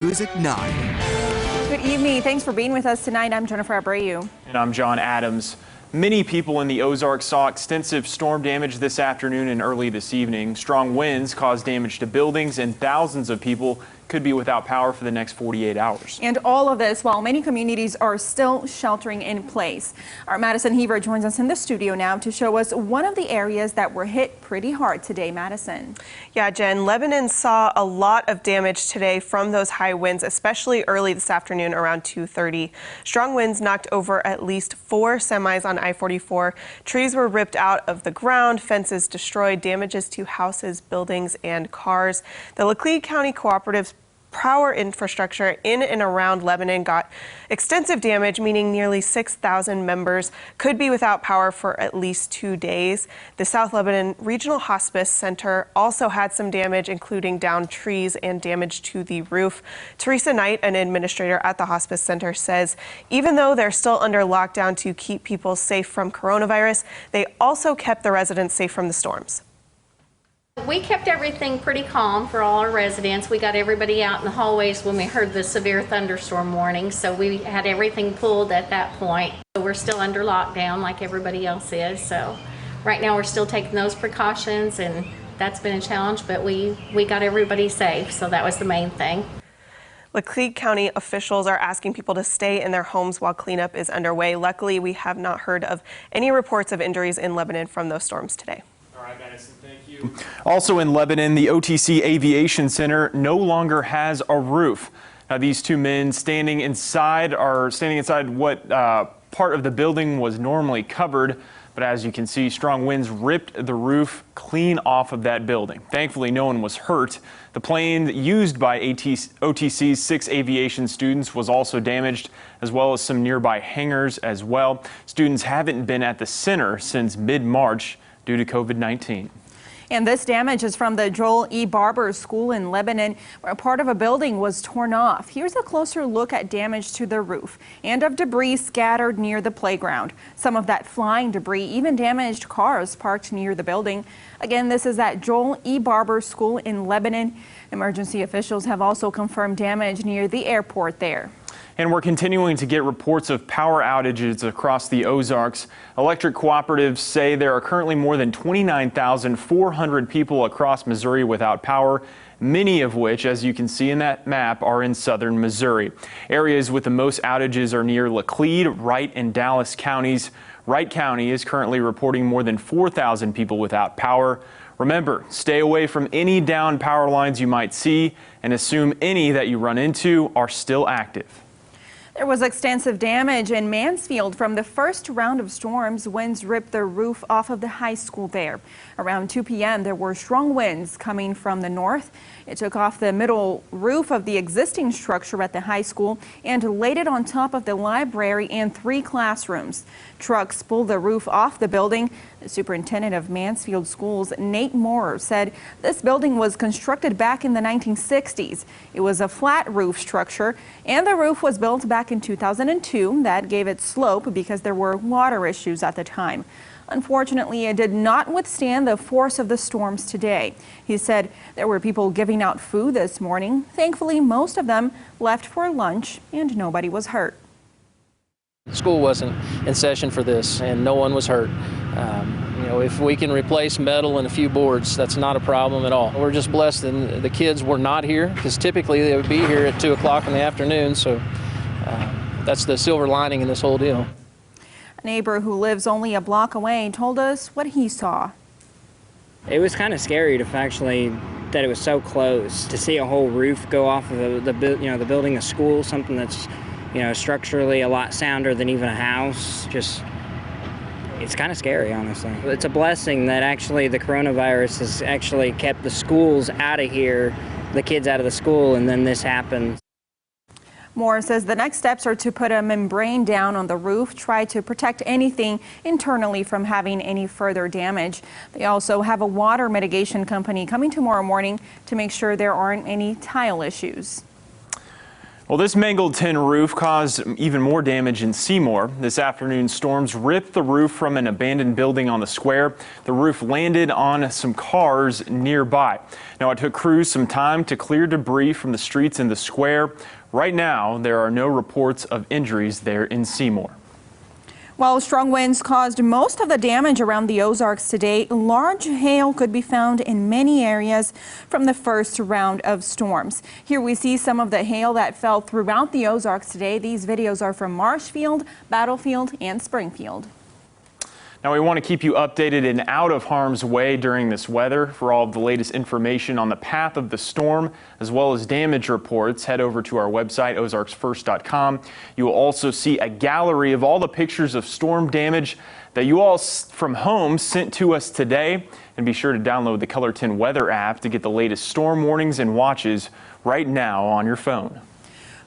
News at 9. Good evening. Thanks for being with us tonight. I'm Jennifer Abreu. And I'm John Adams. Many people in the Ozarks saw extensive storm damage this afternoon and early this evening. Strong winds caused damage to buildings, and thousands of people could be without power for the next 48 hours. And all of this while many communities are still sheltering in place. Our Madison Heaver joins us in the studio now to show us one of the areas that were hit pretty hard today. Madison. Yeah, Jen, Lebanon saw a lot of damage today from those high winds, especially early this afternoon around 2:30. Strong winds knocked over at least 4 semis on I-44. Trees were ripped out of the ground, fences destroyed, damages to houses, buildings, and cars. The Laclede County Cooperative's power infrastructure in and around Lebanon got extensive damage, meaning nearly 6,000 members could be without power for at least 2 days. The South Lebanon Regional Hospice Center also had some damage, including downed trees and damage to the roof. TERESA Knight, an administrator at the hospice center, says even though they're still under lockdown to keep people safe from coronavirus, they also kept the residents safe from the storms. We kept everything pretty calm for all our residents. We got everybody out in the hallways when we heard the severe thunderstorm warning, so we had everything pulled at that point. So we're still under lockdown like everybody else is, so right now we're still taking those precautions, and that's been a challenge, but we got everybody safe, so that was the main thing. Laclede County officials are asking people to stay in their homes while cleanup is underway. Luckily, we have not heard of any reports of injuries in Lebanon from those storms today. All right, Madison, thank you. Also in Lebanon, the OTC Aviation Center no longer has a roof. Now, these two men standing inside what part of the building was normally covered. But as you can see, strong winds ripped the roof clean off of that building. Thankfully, no one was hurt. The plane used by OTC's 6 aviation students was also damaged, as well as some nearby hangars as well. Students haven't been at the center since mid-March due to COVID-19. And this damage is from the Joel E. Barber School in Lebanon, where a part of a building was torn off. Here's a closer look at damage to the roof and of debris scattered near the playground. Some of that flying debris even damaged cars parked near the building. Again, this is at Joel E. Barber School in Lebanon. Emergency officials have also confirmed damage near the airport there. And we're continuing to get reports of power outages across the Ozarks. Electric cooperatives say there are currently more than 29,400 people across Missouri without power, many of which, as you can see in that map, are in southern Missouri. Areas with the most outages are near Laclede, Wright, and Dallas counties. Wright County is currently reporting more than 4,000 people without power. Remember, stay away from any downed power lines you might see and assume any that you run into are still active. There was extensive damage in Mansfield from the first round of storms. Winds ripped the roof off of the high school there. Around 2 p.m. there were strong winds coming from the north. It took off the middle roof of the existing structure at the high school and laid it on top of the library and 3 classrooms. Trucks pulled the roof off the building. The superintendent of Mansfield Schools, Nate Moore, said this building was constructed back in the 1960s. It was a flat roof structure, and the roof was built back in 2002. That gave it slope because there were water issues at the time. Unfortunately, it did not withstand the force of the storms today. He said there were people giving out food this morning. Thankfully, most of them left for lunch and nobody was hurt. School wasn't in session for this and no one was hurt. If we can replace metal and a few boards, that's not a problem at all. We're just blessed that the kids were not here, because typically they would be here at 2 o'clock in the afternoon. So that's the silver lining in this whole deal. A neighbor who lives only a block away told us what he saw. It was kind of scary that it was so close, to see a whole roof go off of the building of school, something that's structurally a lot sounder than even a house. It's kind of scary, honestly. It's a blessing that actually the coronavirus has actually kept the schools out of here, the kids out of the school, and then this happened. Moore says the next steps are to put a membrane down on the roof, try to protect anything internally from having any further damage. They also have a water mitigation company coming tomorrow morning to make sure there aren't any tile issues. Well, this mangled tin roof caused even more damage in Seymour. This afternoon, storms ripped the roof from an abandoned building on the square. The roof landed on some cars nearby. Now, it took crews some time to clear debris from the streets in the square. Right now, there are no reports of injuries there in Seymour. While strong winds caused most of the damage around the Ozarks today, large hail could be found in many areas from the first round of storms. Here we see some of the hail that fell throughout the Ozarks today. These videos are from Marshfield, Battlefield, and Springfield. Now, we want to keep you updated and out of harm's way during this weather. For all of the latest information on the path of the storm, as well as damage reports, head over to our website, ozarksfirst.com. You will also see a gallery of all the pictures of storm damage that you all from home sent to us today. And be sure to download the Color 10 Weather app to get the latest storm warnings and watches right now on your phone.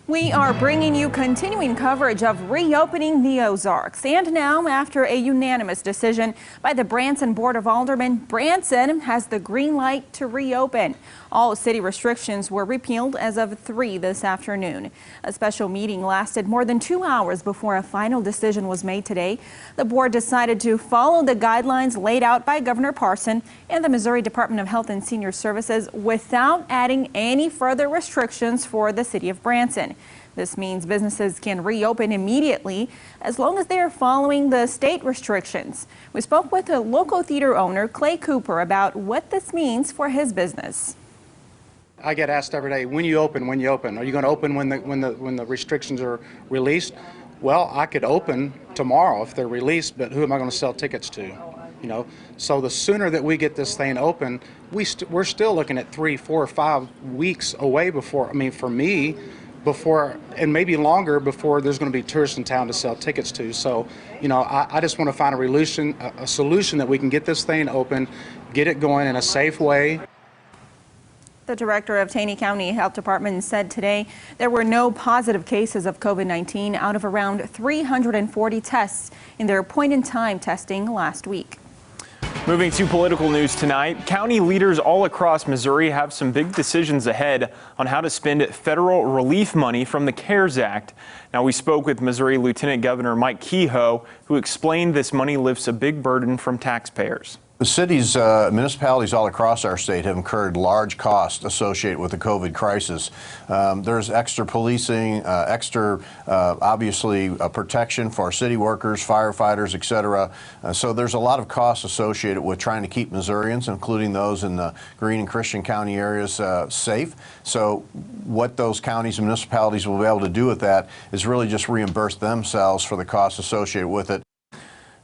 We are bringing you continuing coverage of reopening the Ozarks. And now, after a unanimous decision by the Branson Board of Aldermen, Branson has the green light to reopen. All city restrictions were repealed as of 3 this afternoon. A special meeting lasted more than 2 hours before a final decision was made today. The board decided to follow the guidelines laid out by Governor Parson and the Missouri Department of Health and Senior Services without adding any further restrictions for the city of Branson. This means businesses can reopen immediately as long as they are following the state restrictions. We spoke with a local theater owner, Clay Cooper, about what this means for his business. I get asked every day, when you open? Are you going to open when the restrictions are released? Well, I could open tomorrow if they're released, but who am I going to sell tickets to? You know, so the sooner that we get this thing open, we're still looking at 3, 4, 5 weeks away before, I mean, for me, before, and maybe longer before there's going to be tourists in town to sell tickets to. So, you know, I just want to find a solution that we can get this thing open, get it going in a safe way. The director of Taney County Health Department said today there were no positive cases of COVID-19 out of around 340 tests in their point-in-time testing last week. Moving to political news tonight, county leaders all across Missouri have some big decisions ahead on how to spend federal relief money from the CARES Act. Now, we spoke with Missouri Lieutenant Governor Mike Kehoe, who explained this money lifts a big burden from taxpayers. The cities, municipalities all across our state have incurred large costs associated with the COVID crisis. There's extra policing, obviously, protection for city workers, firefighters, etc. So there's a lot of costs associated with trying to keep Missourians, including those in the Greene and Christian County areas, safe. So what those counties and municipalities will be able to do with that is really just reimburse themselves for the costs associated with it.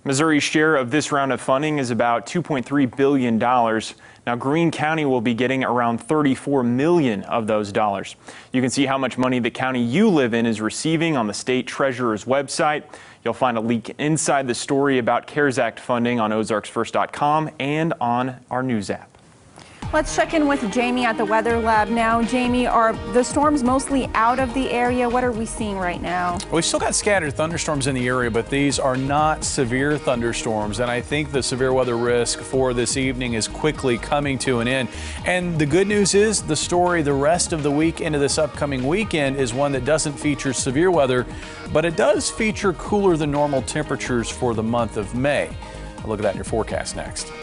Missouri's share of this round of funding is about $2.3 billion. Now, Greene County will be getting around $34 million of those dollars. You can see how much money the county you live in is receiving on the state treasurer's website. You'll find a link inside the story about CARES Act funding on ozarksfirst.com and on our news app. Let's check in with Jamie at the Weather Lab now. Jamie, are the storms mostly out of the area? What are we seeing right now? We've still got scattered thunderstorms in the area, but these are not severe thunderstorms. And I think the severe weather risk for this evening is quickly coming to an end. And the good news is the story the rest of the week into this upcoming weekend is one that doesn't feature severe weather, but it does feature cooler than normal temperatures for the month of May. A look at that in your forecast next.